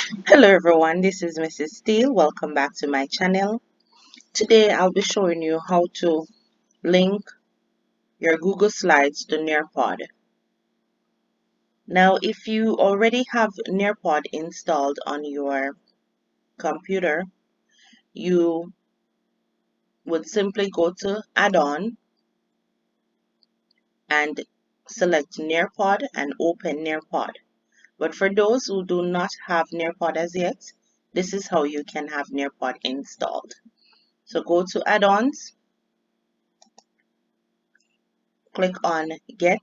Hello everyone, this is Mrs. Steele. Welcome back to my channel. Today I'll be showing you how to link your Google Slides to Nearpod. Now if you already have Nearpod installed on your computer, you would simply go to Add-on and select Nearpod and open Nearpod. But for those who do not have Nearpod as yet, this is how you can have Nearpod installed. So go to Add-ons, click on Get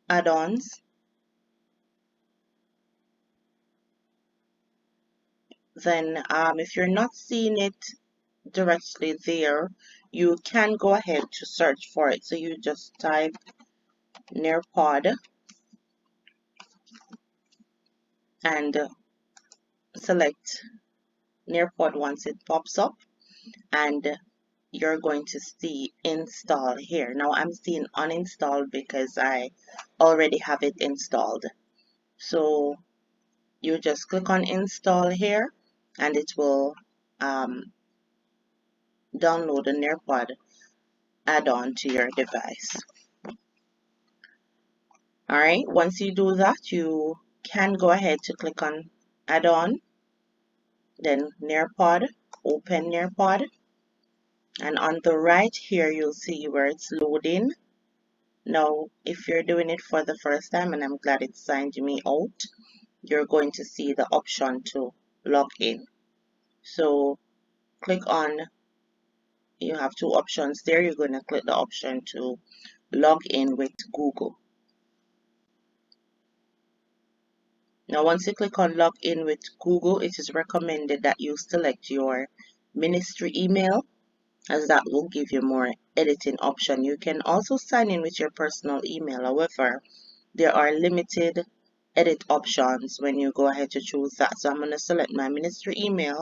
Add-ons. Then if you're not seeing it directly there, you can go ahead to search for it. So you just type Nearpod and select Nearpod once it pops up, and you're going to see install here. Now I'm seeing uninstall because I already have it installed. So you just click on install here and it will download a Nearpod add-on to your device. Alright, once you do that, you can go ahead to click on add-on, then Nearpod, open Nearpod, and on the right here you'll see where it's loading. Now if you're doing it for the first time, and I'm glad it signed me out, you're going to see the option to log in. So click on, you have two options there. You're going to click the option to log in with Google. Now once you click on log in with Google, it is recommended that you select your ministry email, as that will give you more editing option. You can also sign in with your personal email. However, there are limited edit options when you go ahead to choose that. So I'm going to select my ministry email,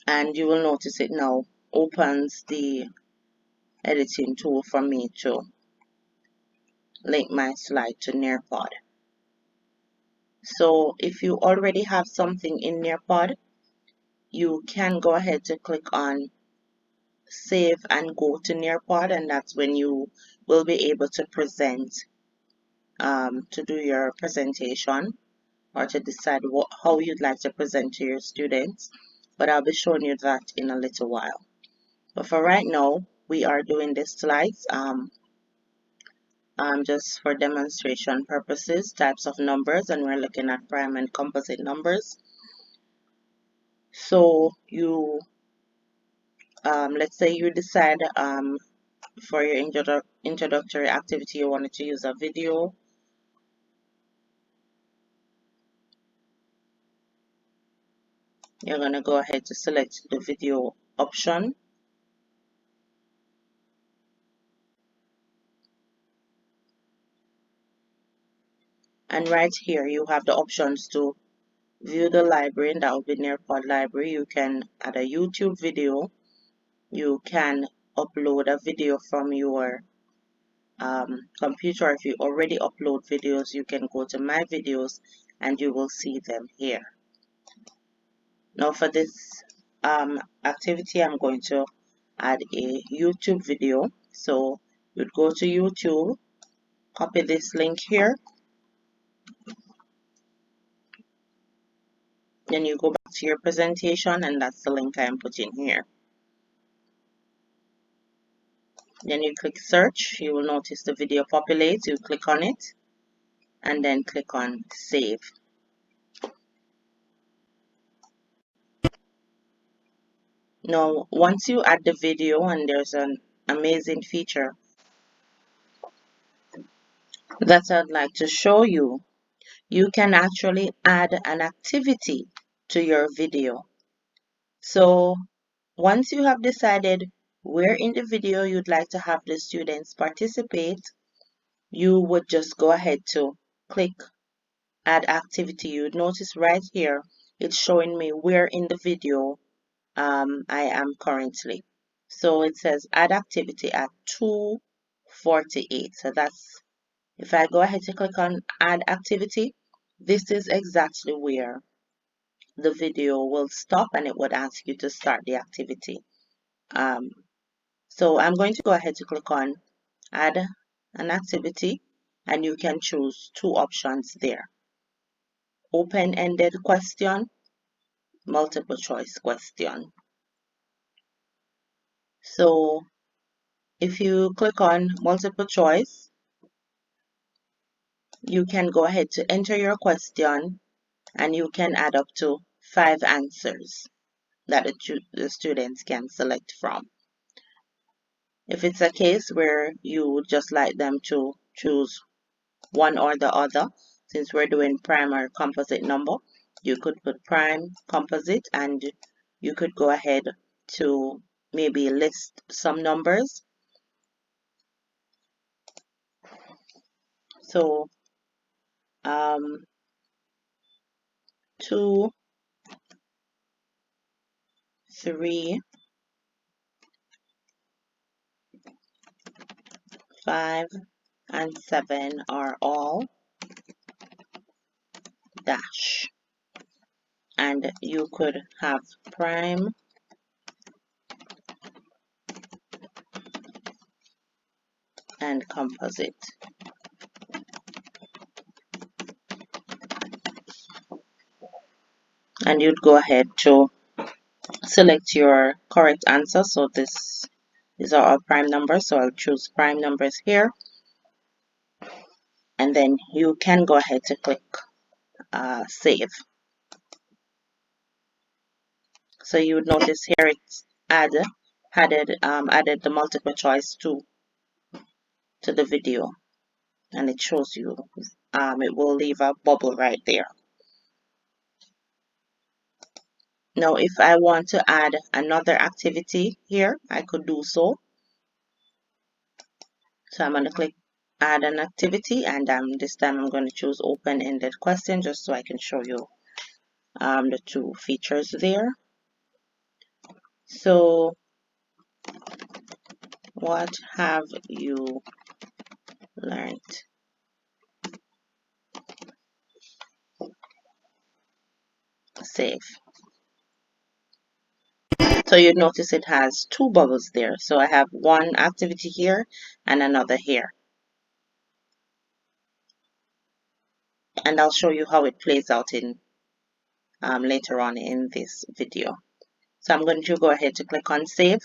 and you will notice it now opens the editing tool for me to link my slide to Nearpod. So if you already have something in Nearpod, you can go ahead to click on save and go to Nearpod, and that's when you will be able to present, to do your presentation, or to decide how you'd like to present to your students. But I'll be showing you that in a little while. But for right now, we are doing the slides just for demonstration purposes, types of numbers, and we're looking at prime and composite numbers. So you let's say you decide for your introductory activity you wanted to use a video. You're going to go ahead to select the video option, and right here you have the options to view the library, and that will be Nearpod library. You can add a YouTube video, you can upload a video from your computer. If you already upload videos, you can go to my videos and you will see them here. Now for this activity, I'm going to add a YouTube video. So you'd go to YouTube, copy this link here, then you go back to your presentation, and that's the link I'm putting here. Then you click search, you will notice the video populates. You click on it and then click on save. Now once you add the video, and there's an amazing feature that I'd like to show you, you can actually add an activity to your video. So once you have decided where in the video you'd like to have the students participate, you would just go ahead to click add activity. You'd notice right here it's showing me where in the video I am currently. So it says add activity at 2:48. So that's, if I go ahead to click on add activity, this is exactly where the video will stop and it would ask you to start the activity. So I'm going to go ahead to click on add an activity, and you can choose two options there: open-ended question, multiple choice question. So if you click on multiple choice, you can go ahead to enter your question and you can add up to 5 answers that the students can select from. If it's a case where you would just like them to choose one or the other, since we're doing prime or composite number, you could put prime, composite, and you could go ahead to maybe list some numbers. So 2, 3, 5, and 7 are all dash. And you could have prime, and composite. And you'd go ahead to select your correct answer. So these are our prime numbers, so I'll choose prime numbers here, and then you can go ahead to click save. So you would notice here it's added the multiple choice to the video, and it shows you it will leave a bubble right there. Now if I want to add another activity here, I could do so. So I'm going to click add an activity, and this time I'm going to choose open-ended question just so I can show you the two features there. So what have you learned? Save. So you'd notice it has two bubbles there. So I have one activity here and another here. And I'll show you how it plays out in later on in this video. So I'm going to go ahead to click on save.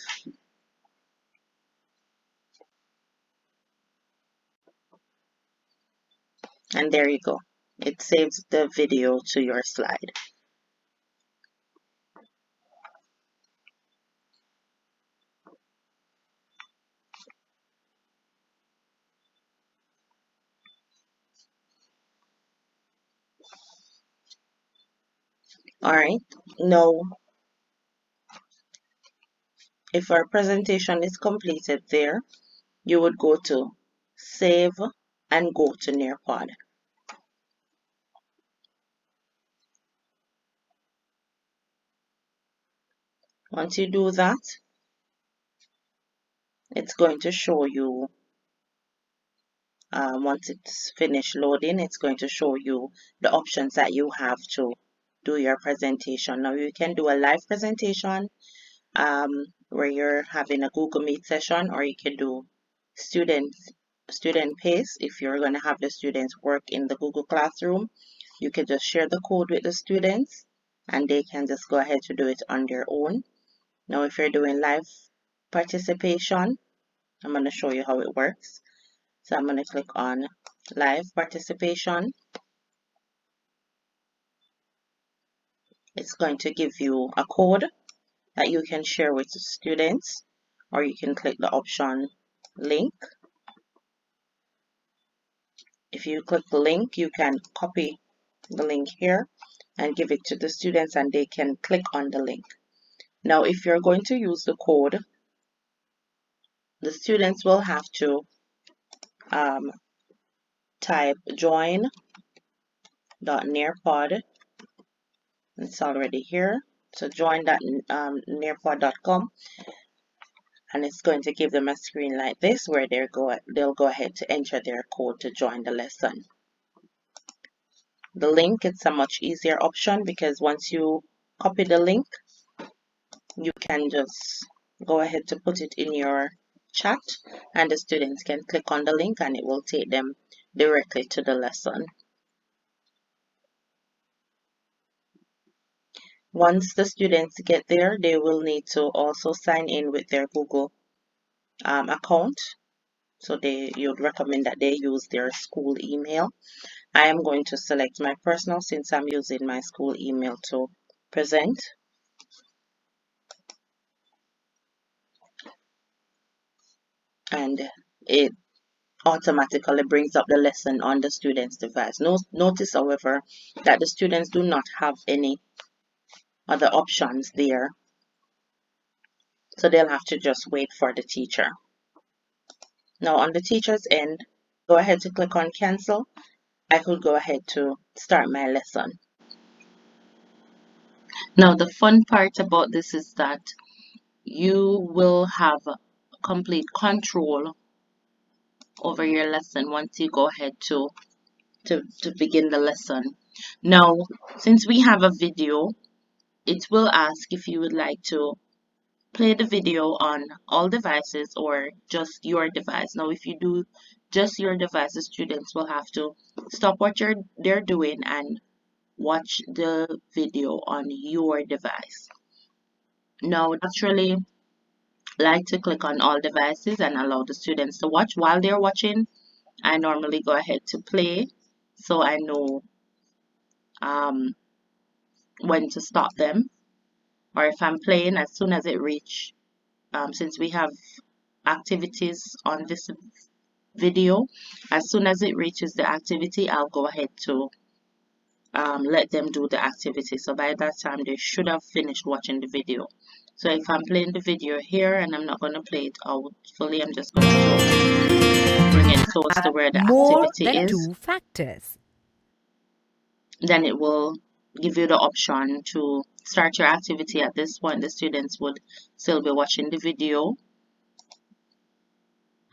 And there you go. It saves the video to your slide. Alright, now if our presentation is completed there, you would go to save and go to Nearpod. Once you do that, it's going to show you, once it's finished loading, it's going to show you the options that you have to do your presentation. Now you can do a live presentation where you're having a Google Meet session, or you can do student pace. If you're going to have the students work in the Google Classroom, you can just share the code with the students and they can just go ahead to do it on their own. Now if you're doing live participation, I'm going to show you how it works. So I'm going to click on live participation. It's going to give you a code that you can share with the students, or you can click the option link. If you click the link, you can copy the link here and give it to the students and they can click on the link. Now if you're going to use the code, the students will have to type join.nearpod. It's already here. So join.nearpod.com, and it's going to give them a screen like this where they'll go ahead to enter their code to join the lesson. the link, it's a much easier option because once you copy the link, you can just go ahead to put it in your chat and the students can click on the link and it will take them directly to the lesson. Once the students get there, they will need to also sign in with their Google account. So you'd recommend that they use their school email. I am going to select my personal since I'm using my school email to present. And it automatically brings up the lesson on the student's device. Notice, however, that the students do not have any other options there. So they'll have to just wait for the teacher. Now on the teacher's end, go ahead to click on cancel. I could go ahead to start my lesson. Now the fun part about this is that you will have complete control over your lesson once you go ahead to begin the lesson. Now, since we have a video, it will ask if you would like to play the video on all devices or just your device. Now, if you do just your device, the students will have to stop what they're doing and watch the video on your device. Now, naturally, like to click on all devices and allow the students to watch. While they're watching, I normally go ahead to play so I know when to stop them. Or if I'm playing, as soon as it reach, since we have activities on this video, as soon as it reaches the activity, I'll go ahead to let them do the activity. So by that time, they should have finished watching the video. So if I'm playing the video here and I'm not going to play it out fully, I'm just going to bring it close to where the More activity than is. 2 factors. Then it will give you the option to start your activity. At this point, the students would still be watching the video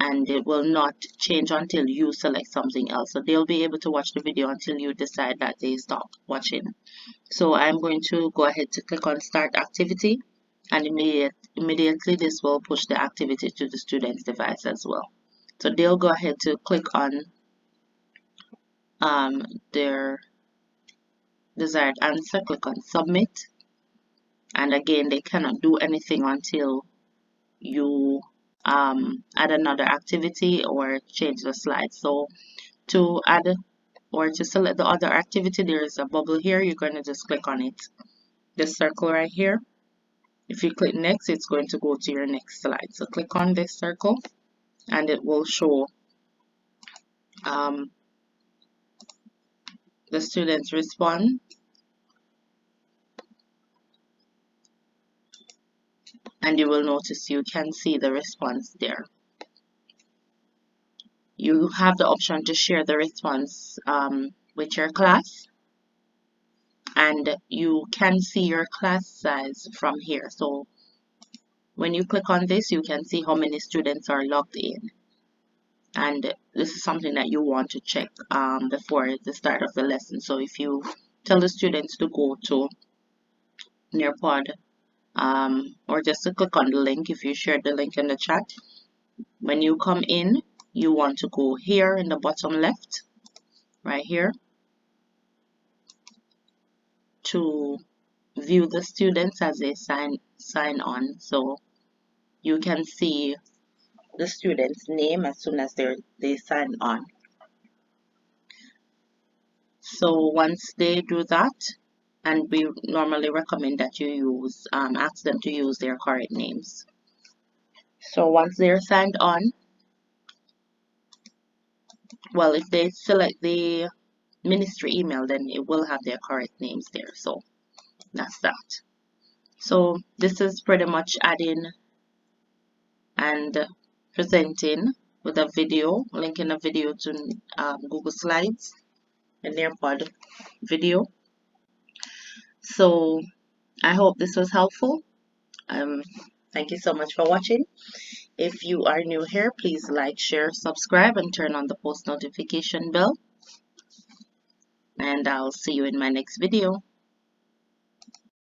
and it will not change until you select something else. So they'll be able to watch the video until you decide that they stop watching. So I'm going to go ahead to click on start activity and immediately this will push the activity to the student's device as well. So they'll go ahead to click on their desired answer, click on submit, and again they cannot do anything until you add another activity or change the slide. So to add or to select the other activity, there is a bubble here. You're going to just click on it, this circle right here. If you click next, it's going to go to your next slide. So click on this circle and it will show the students respond, and you will notice you can see the response there. You have the option to share the response with your class, and you can see your class size from here. So when you click on this, you can see how many students are logged in. And this is something that you want to check before the start of the lesson. So if you tell the students to go to Nearpod or just to click on the link, if you share the link in the chat, when you come in, you want to go here in the bottom left, right here, to view the students as they sign on. So you can see the student's name as soon as they sign on. So once they do that, and we normally recommend that you use ask them to use their correct names. So once they're signed on, well, if they select the ministry email, then it will have their correct names there. So that's that. So this is pretty much adding and presenting with a video, linking a video to Google Slides, a Nearpod video. So I hope this was helpful. Thank you so much for watching. If you are new here, please like, share, subscribe, and turn on the post notification bell. and I'll see you in my next video.